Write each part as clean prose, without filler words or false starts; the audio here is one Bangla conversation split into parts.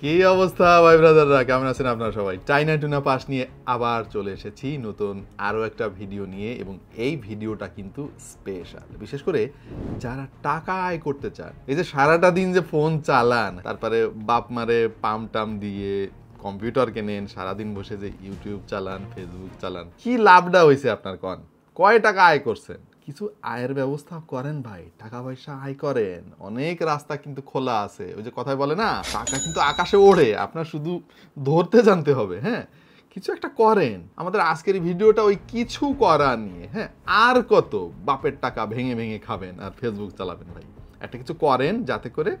কি অবস্থা ভাই ব্রাদাররা, কেমন আছেন আপনারা সবাই? চাইনা টুনা পাস নিয়ে আবার চলে এসেছি নতুন আরও একটা ভিডিও নিয়ে, এবং এই ভিডিওটা কিন্তু স্পেশাল, বিশেষ করে যারা টাকা আয় করতে চান। এই যে সারাটা দিন যে ফোন চালান, তারপরে বাপ মারে পাম টাম দিয়ে কম্পিউটার কেনেন, সারাদিন বসে যে ইউটিউব চালান, ফেসবুক চালান, কি লাভটা হয়েছে আপনার? কয় টাকা আয় করছেন? কিছু আয়ের ব্যবস্থা করেন ভাই, টাকা পয়সা আয় করেন। অনেক রাস্তা কিন্তু খোলা আছে। ওই যে কথায় বলে না, টাকা কিন্তু আকাশে ওড়ে, আপনার শুধু ধরতে জানতে হবে। হ্যাঁ, কিছু একটা করেন। আমাদের আজকের ভিডিওটা ওই কিছু করা নিয়ে। হ্যাঁ, আর কত বাপের টাকা ভেঙে ভেঙে খাবেন আর ফেসবুক চালাবেন? ভাই একটা কিছু করেন যাতে করে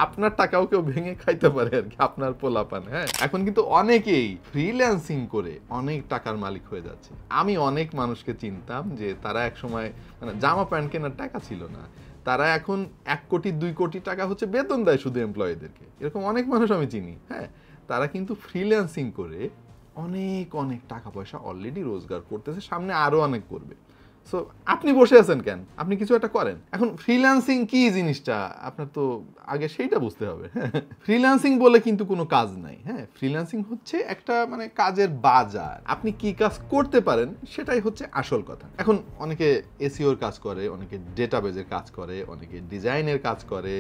আপনার টাকাও কেউ ভেঙে খাইতে পারে আর কি, আপনার পোলাপান। হ্যাঁ, এখন কিন্তু অনেকেই ফ্রিল্যান্সিং করে অনেক টাকার মালিক হয়ে যাচ্ছে। আমি অনেক মানুষকে চিনতাম যে তারা এক সময় মানে জামা প্যান্ট কেনার টাকা ছিল না, তারা এখন 1 কোটি 2 কোটি টাকা হচ্ছে বেতন দেয় শুধু এমপ্লয়ীদেরকে। এরকম অনেক মানুষ আমি চিনি। হ্যাঁ, তারা কিন্তু ফ্রিল্যান্সিং করে অনেক অনেক টাকা পয়সা অলরেডি রোজগার করতেছে, সামনে আরো অনেক করবে। সো আপনি বসে আছেন কেন? আপনি কিছু একটা করেন। এখন ফ্রিল্যান্সিং কি জিনিসটা আপনার তো আগে সেইটা বুঝতে হবে। ফ্রিল্যান্সিং বলে কিন্তু কোনো কাজ নাই। হ্যাঁ, ফ্রিল্যান্সিং হচ্ছে একটা মানে কাজের বাজার। আপনি কি কাজ করতে পারেন সেটাই হচ্ছে আসল কথা। এখন অনেকে এসইওর কাজ করে, অনেকে ডেটাবেজের কাজ করে, অনেকে ডিজাইনের কাজ করে,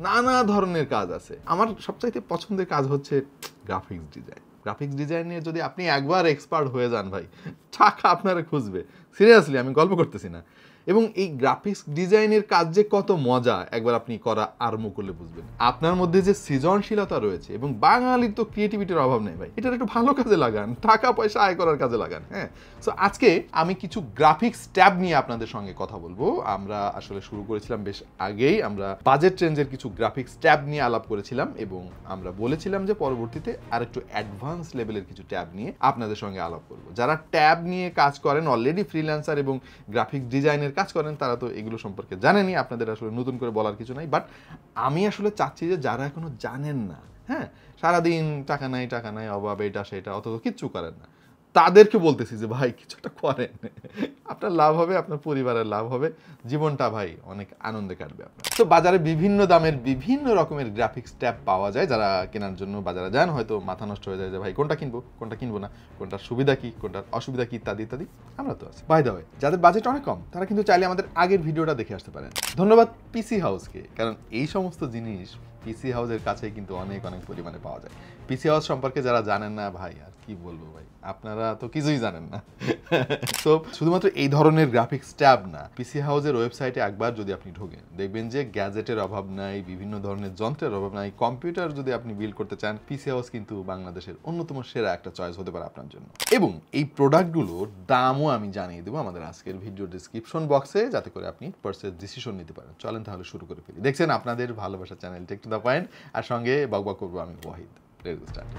নানা ধরনের কাজ আছে। আমার সবচাইতে পছন্দের কাজ হচ্ছে গ্রাফিক্স ডিজাইন। গ্রাফিক্স ডিজাইন নিয়ে যদি আপনি একবার এক্সপার্ট হয়ে যান ভাই, টাকা আপনারা খুঁজবে। সিরিয়াসলি, আমি গল্প করতেছি না। এবং এই গ্রাফিক্স ডিজাইনের কাজ যে কত মজা, একবার আপনি করা আরম্ভ করলে বুঝবেন। আপনার মধ্যে যে সৃজনশীলতা রয়েছে, এবং বাঙালির তো ক্রিয়েটিভিটির অভাব নেই ভাই, এটার একটু ভালো কাজে লাগান, টাকা পয়সা আয় করার কাজে লাগান। হ্যাঁ, সো আজকে আমি কিছু গ্রাফিক্স ট্যাব নিয়ে আপনাদের সঙ্গে কথা বলবো। আমরা আসলে শুরু করেছিলাম বেশ আগেই, আমরা বাজেট রেঞ্জের কিছু গ্রাফিক্স ট্যাব নিয়ে আলাপ করেছিলাম, এবং আমরা বলেছিলাম যে পরবর্তীতে আর একটু অ্যাডভান্স লেভেলের কিছু ট্যাব নিয়ে আপনাদের সঙ্গে আলাপ করব। যারা ট্যাব নিয়ে কাজ করেন, অলরেডি ফ্রিল্যান্সার এবং গ্রাফিক্স ডিজাইনের কাজ করেন, তারা তো এগুলো সম্পর্কে জানেনই, আপনাদের আসলে নতুন করে বলার কিছু নাই। বাট আমি আসলে চাচ্ছি যে যারা এখনো জানেন না, হ্যাঁ, সারাদিন টাকা নাই অভাব, এটা সেটা, অথচ কিচ্ছু করেন না, তাদেরকে বলতেছি যে ভাই কিছু একটা করেন। আপনার লাভ হবে, আপনার পরিবারের লাভ হবে, জীবনটা ভাই অনেক আনন্দে কাটবে আপনার। তো বাজারে বিভিন্ন দামের বিভিন্ন রকমের গ্রাফিক্স ট্যাব পাওয়া যায়। যারা কেনার জন্য বাজারে যান, হয়তো মাথা নষ্ট হয়ে যায় যে ভাই কোনটা কিনবো কোনটা কিনবো না, কোনটার সুবিধা কি কোনটার অসুবিধা কি, ইত্যাদি ইত্যাদি। আমরা তো আছি। বাই দ্য ওয়ে, যাদের বাজেট অনেক কম তারা কিন্তু চাইলে আমাদের আগের ভিডিওটা দেখে আসতে পারেন। ধন্যবাদ পিসি হাউসকে, কারণ এই সমস্ত জিনিস পিসি হাউসের কাছেই কিন্তু অনেক অনেক পরিমাণে পাওয়া যায়। পিসি হাউস সম্পর্কে যারা জানেন না ভাই, আর কি বলবো ভাই, আপনারা তো কিছুই জানেন না। তো শুধুমাত্র এই ধরনের গ্রাফিক্স ট্যাব না, পিসি হাউসের ওয়েবসাইটে একবার যদি আপনি ঢোকেন, দেখবেন যে গ্যাজেটের অভাব নাই, বিভিন্ন ধরনের যন্ত্রের অভাব নাই। কম্পিউটার যদি আপনি বিল্ড করতে চান, পিসি হাউস কিন্তু বাংলাদেশের অন্যতম সেরা একটা চয়েস হতে পারে আপনার জন্য। এবং এই প্রোডাক্টগুলোর দামও আমি জানিয়ে দেবো আমাদের আজকের ভিডিও ডিসক্রিপশন বক্সে, যাতে করে আপনি পারচেজ ডিসিশন নিতে পারেন। চলেন তাহলে শুরু করে ফেলি। দেখছেন আপনাদের ভালোবাসা channel take to the point, আর সঙ্গে বকবক করবো আমি Wahid. Let's start.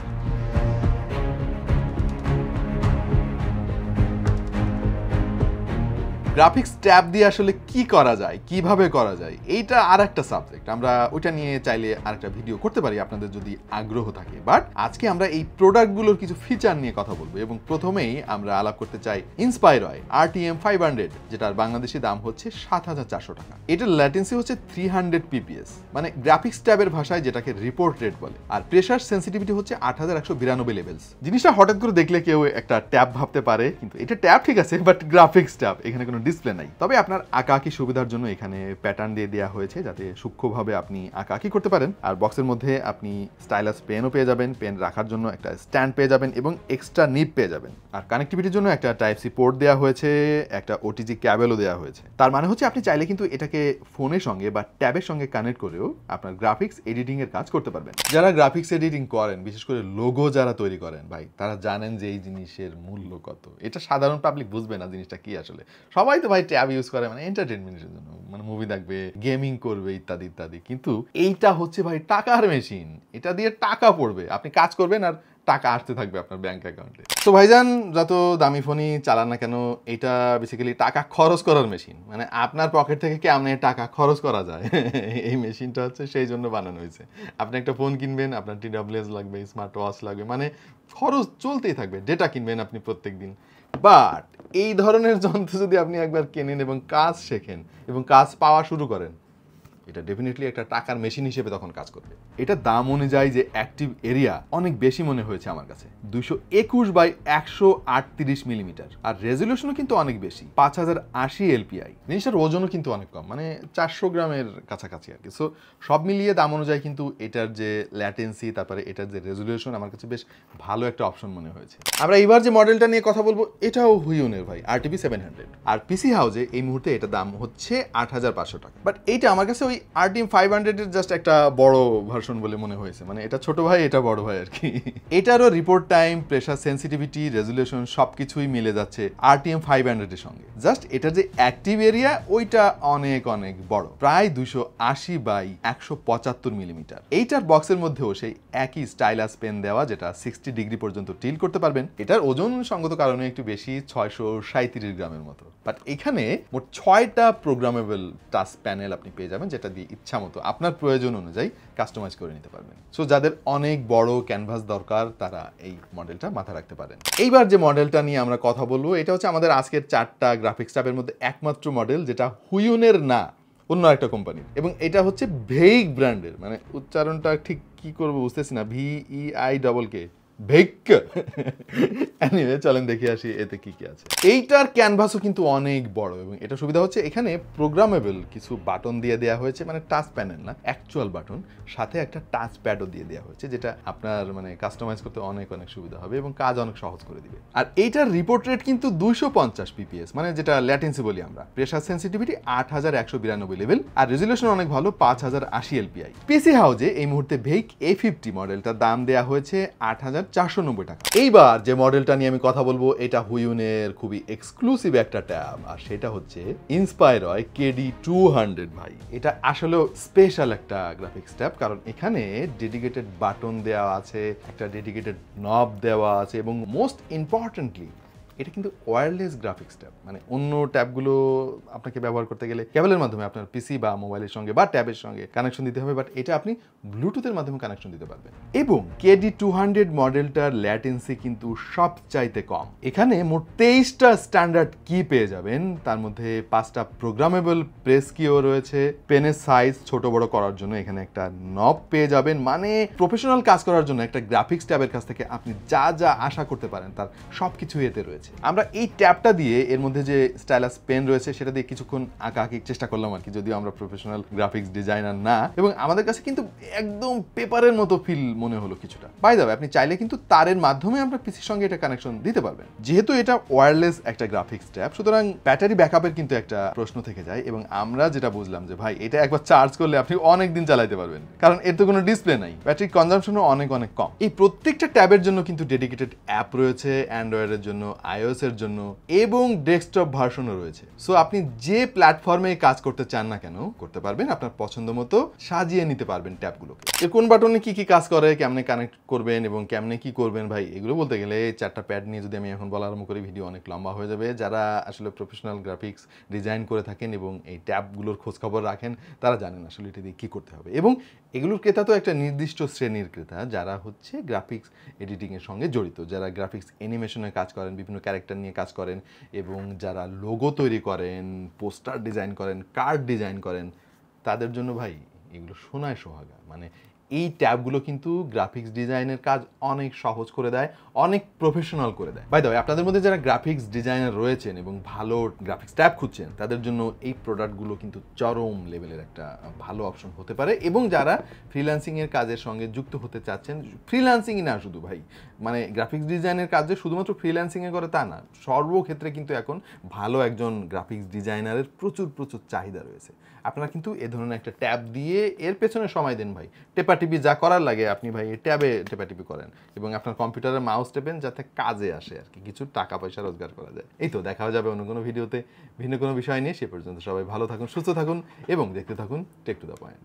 Graphics tab দিয়ে আসলে কি করা যায়, কিভাবে করা যায়, এইটা আর একটা সাবজেক্ট। আমরা ওইটা নিয়ে চাইলে আরেকটা ভিডিও করতে পারি আপনাদের যদি আগ্রহ থাকে। বাট আজকে আমরা এই প্রোডাক্টগুলোর কিছু ফিচার নিয়ে কথা বলবো, এবং প্রথমেই আমরা আলাপ করতে চাই ইন্সপাইরয় RTM 500, যেটার বাংলাদেশি দাম হচ্ছে 7,400 টাকা। এটার ল্যাটেন্সি হচ্ছে 300 PPS, মানে গ্রাফিক্স ট্যাবের ভাষায় যেটাকে রিপোর্ট রেট বলে। আর প্রেসার সেন্সিটিভিটি হচ্ছে 8192 লেভেলস। জিনিসটা হঠাৎ করে দেখলে কেউ একটা ট্যাব ভাবতে পারে, কিন্তু এটা ট্যাব ঠিক আছে, বাট গ্রাফিক্স ট্যাব, এখানে কোনো ডিসপ্লে নাই। তবে আপনার আঁকাআঁকি সুবিধার জন্য এখানে প্যাটার্ন দিয়ে দেওয়া হয়েছে, যাতে সূক্ষ্মভাবে আপনি আঁকাআঁকি করতে পারেন। আর বক্সের মধ্যে আপনি স্টাইলাস পেনও পেয়ে যাবেন, পেন রাখার জন্য একটা স্ট্যান্ড পেয়ে যাবেন, এবং এক্সট্রা নিব পেয়ে যাবেন। আর কানেক্টিভিটির জন্য একটা Type-C পোর্ট দেওয়া হয়েছে, একটা OTG ক্যাবেলও দেওয়া হয়েছে। তার মানে হচ্ছে আপনি চাইলে কিন্তু এটাকে ফোনের সঙ্গে বা ট্যাবের সঙ্গে কানেক্ট করেও আপনার গ্রাফিক্স এডিটিং এর কাজ করতে পারবেন। যারা গ্রাফিক্স এডিটিং করেন, বিশেষ করে লোগো যারা তৈরি করেন ভাই, তারা জানেন যে এই জিনিসের মূল্য কত। এটা সাধারণ পাবলিক বুঝবে না জিনিসটা কি আসলে। সবাই তো ভাই ট্যাব ইউজ করে মানে এন্টারটেনমেন্টের জন্য, মানে মুভি দেখবে, গেমিং করবে, ইত্যাদি ইত্যাদি। কিন্তু এইটা হচ্ছে ভাই টাকার মেশিন, এটা দিয়ে টাকা পড়বে, আপনি কাজ করবেন আর টাকা আসতে থাকবে আপনার ব্যাংক অ্যাকাউন্টে। তো ভাইজান, যত দামি ফোনই চালান না কেন, এটা বেসিক্যালি টাকা খরচ করার মেশিন। মানে আপনার পকেট থেকে কেমনে টাকা খরচ করা যায়, এই মেশিনটা হচ্ছে সেই জন্য বানানো হয়েছে। আপনি একটা ফোন কিনবেন, আপনার TWS লাগবে, স্মার্ট ওয়াচ লাগবে, মানে খরচ চলতেই থাকবে। ডেটা কিনবেন আপনি প্রত্যেক দিন। বাট এই ধরনের যন্ত্র যদি আপনি একবার কেনেন এবং কাজ শেখেন এবং কাজ পাওয়া শুরু করেন, এটা ডেফিনেটলি একটা টাকার মেশিন হিসেবে তখন কাজ করবে। এটা দাম অনুযায়ী যে অ্যাক্টিভ এরিয়া অনেক বেশি মনে হয়েছে আমার কাছে, 221/138 মিলিমিটার, আর রেজলিউশনও কিন্তু অনেক বেশি, 5080 এলপিআই। জিনিসটার ওজনও কিন্তু অনেক কম, মানে 400 গ্রামের কাছাকাছি আর কি। সো সব মিলিয়ে দাম অনুযায়ী কিন্তু এটার যে ল্যাটেন্সি, তারপরে এটার যে রেজলিউশন আমার কাছে বেশ ভালো একটা অপশন মনে হয়েছে। আমরা এবার যে মডেলটা নিয়ে কথা বলবো এটাও হুইউনের ভাই, RTP 700, আর পিসি হাউসে এই মুহূর্তে এটা দাম হচ্ছে 8500 টাকা। বাট এইটা আমার কাছে ওই RTM 500 এর জাস্ট একটা বড় ভার্সন বলে মনে হয়েছে, মানে এটা ছোট ভাই এটা বড় ভাই আর কি। এটারও report time, pressure sensitivity, resolution সবকিছুই মিলে যাচ্ছে RTM 500 এর সঙ্গে। জাস্ট এটার যে অ্যাক্টিভ এরিয়া ওইটা অনেক অনেক বড়, প্রায় 280/175 মিলিমিটার। এইটার বক্সের মধ্যেও সেই একই স্টাইলাস পেন দেওয়া, যেটা 60 ডিগ্রি পর্যন্ত টিল করতে পারবেন। এটার ওজন সঙ্গত কারণে একটু বেশি, 637 গ্রামের মতো। বাট এখানে মোট 6টা প্রোগ্রামেবল টাচ প্যানেল আপনি পেয়ে যাবেন, যেটা দিয়ে ইচ্ছা মতো আপনার প্রয়োজন অনুযায়ী কাস্টমাইজ করে নিতে পারবেন। সো যাদের অনেক বড় ক্যানভাস দরকার তারা এই মডেলটা মাথায় রাখতে পারেন। এইবার যে মডেলটা নিয়ে আমরা কথা বলবো এটা হচ্ছে আমাদের আজকের 4টা গ্রাফিক্স ট্যাবের মধ্যে একমাত্র মডেল যেটা হুইউনের না, অন্য একটা কোম্পানির, এবং এটা হচ্ছে ভেইক ব্র্যান্ডের। মানে উচ্চারণটা ঠিক কি করবো বুঝতেছি না, VEIK, ভেইক। এনিওয়ে চলেন দেখে আসি এতে কি কি আছে। এইটার ক্যানভাসও কিন্তু অনেক বড়, এবং এটা সুবিধা হচ্ছে এখানে প্রোগ্রামেবল কিছু বাটন দিয়ে দেওয়া হয়েছে, মানে টাচ প্যানেল না, অ্যাকচুয়াল বাটন, সাথে একটা টাচ প্যাডও দিয়ে দেওয়া হয়েছে, যেটা আপনার মানে কাস্টমাইজ করতে অনেক অনেক সুবিধা হবে এবং কাজ অনেক সহজ করে দিবে। আর এইটার রিপোর্ট রেট কিন্তু 250 PPS, মানে যেটা ল্যাটেন্সি বলি আমরা। প্রেসার সেন্সিটিভিটি 8192 লেভেল, আর রেজলিউশন অনেক ভালো, 5080 এলপিআই। পিসি হাউজে এই মুহূর্তে ভেইক A50 মডেলটার দাম দেওয়া হয়েছে 8490 টাকা। এইবার যে মডেলটা নিয়ে আমি কথা বলবো এটা হুইউনের খুবই এক্সক্লুসিভ একটা ট্যাব, আর সেটা হচ্ছে ইন্সপায়ারয় KD200 ভাই। এটা আসলেও স্পেশাল একটা গ্রাফিক্স ট্যাব, কারণ এখানে ডেডিকেটেড বাটন দেওয়া আছে, একটা ডেডিকেটেড নব দেওয়া আছে, এবং মোস্ট ইম্পর্টেন্টলি এটা কিন্তু ওয়্যারলেস গ্রাফিক্স ট্যাব। মানে অন্য ট্যাবগুলো আপনাকে ব্যবহার করতে গেলে কেবলের মাধ্যমে আপনার পিসি বা মোবাইলের সঙ্গে বা ট্যাবের সঙ্গে কানেকশন দিতে হবে, বাট এটা আপনি ব্লুটুথের মাধ্যমে কানেকশন দিতে পারবেন। এবং KD200 মডেলটার ল্যাটেন্সি কিন্তু সবচাইতে কম। এখানে মোট 23টা স্ট্যান্ডার্ড কি পেয়ে যাবেন, তার মধ্যে 5টা প্রোগ্রামেবল প্রেস কিও রয়েছে, পেনের সাইজ ছোট বড় করার জন্য এখানে একটা নব পেয়ে যাবেন। মানে প্রফেশনাল কাজ করার জন্য একটা গ্রাফিক্স ট্যাবের কাছ থেকে আপনি যা যা আশা করতে পারেন তার সবকিছু এতে রয়েছে। আমরা এই ট্যাবটা দিয়ে এর মধ্যে যে স্টাইলাস পেন রয়েছে সেটা দিয়ে কিছুক্ষণ আঁকাআঁকি চেষ্টা করলাম আর কি, যদিও আমরা প্রফেশনাল গ্রাফিক্স ডিজাইনার না, এবং আমাদের কাছে কিন্তু একদম পেপারের মতো ফিল মনে হলো কিছুটা। বাই দ্য ওয়ে, আপনি চাইলে কিন্তু তারের মাধ্যমে আপনার পিসির সঙ্গে এটা কানেকশন দিতে পারবেন। যেহেতু এটা ওয়্যারলেস একটা গ্রাফিক্স ট্যাব, সুতরাং ব্যাটারি ব্যাকআপের কিন্তু একটা প্রশ্ন থেকে যায়, এবং আমরা যেটা বুঝলাম যে ভাই এটা একবার চার্জ করলে আপনি অনেক দিন চালাতে পারবেন, কারণ এর তো কোনো ডিসপ্লে নাই, ব্যাটারি কনজাম্পশনও অনেক অনেক কম। এই প্রত্যেকটা ট্যাবের জন্য কিন্তু ডেডিকেটেড অ্যাপ রয়েছে, অ্যান্ড্রয়েডের জন্য, iOS এর জন্য, এবং ডেস্কটপ ভার্সনও রয়েছে। সো আপনি যে প্ল্যাটফর্মে কাজ করতে চান না কেন করতে পারবেন, আপনার পছন্দ মতো সাজিয়ে নিতে পারবেন ট্যাবগুলোকে। এর কোন বাটনে কি কি কাজ করে, কেমনে কানেক্ট করবেন এবং কেমনে কি করবেন, ভাই এগুলো বলতে গেলে 4টা প্যাড নিয়ে যদি আমি এখন বলা আরম্ভ করি ভিডিও অনেক লম্বা হয়ে যাবে। যারা আসলে প্রফেশনাল গ্রাফিক্স ডিজাইন করে থাকেন এবং এই ট্যাবগুলোর খোঁজখবর রাখেন তারা জানেন আসলে এটা দিয়ে কী করতে হবে। এবং এগুলোর ক্রেতা তো একটা নির্দিষ্ট শ্রেণীর ক্রেতা, যারা হচ্ছে গ্রাফিক্স এডিটিংয়ের সঙ্গে জড়িত, যারা গ্রাফিক্স অ্যানিমেশনে কাজ করেন, বিভিন্ন ক্যারেক্টার নিয়ে কাজ করেন, এবং যারা লোগো তৈরি করেন, পোস্টার ডিজাইন করেন, কার্ড ডিজাইন করেন, তাদের জন্য ভাই এগুলো সোনায় সোহাগা। মানে এই ট্যাবগুলো কিন্তু গ্রাফিক্স ডিজাইনের কাজ অনেক সহজ করে দেয়, অনেক প্রফেশনাল করে দেয়। বাই দ্য ওয়ে, আপনাদের মধ্যে যারা গ্রাফিক্স ডিজাইনার রয়েছেন এবং ভালো গ্রাফিক্স ট্যাব খুঁজছেন তাদের জন্য এই প্রোডাক্টগুলো কিন্তু চরম লেভেলের একটা ভালো অপশন হতে পারে। এবং যারা ফ্রিল্যান্সিংয়ের কাজের সঙ্গে যুক্ত হতে চাচ্ছেন, ফ্রিল্যান্সিংই না শুধু ভাই, মানে গ্রাফিক্স ডিজাইনের কাজ যে শুধুমাত্র ফ্রিল্যান্সিংয়ে করে তা না, সর্বক্ষেত্রে কিন্তু এখন ভালো একজন গ্রাফিক্স ডিজাইনারের প্রচুর প্রচুর চাহিদা রয়েছে। আপনারা কিন্তু এ ধরনের একটা ট্যাব দিয়ে এর পেছনে সময় দেন ভাই, টেপাটিপি যা করার লাগে আপনি ভাই এই ট্যাবে টেপাটিপি করেন, এবং আপনার কম্পিউটারে মাউস টেপেন যাতে কাজে আসে আর কি, কিছু টাকা পয়সা রোজগার করা যায়। এই তো দেখা যাবে অন্য কোনো ভিডিওতে ভিন্ন কোনো বিষয় নিয়ে। সে পর্যন্ত সবাই ভালো থাকুন, সুস্থ থাকুন, এবং দেখতে থাকুন টেক টু দ্য পয়েন্ট।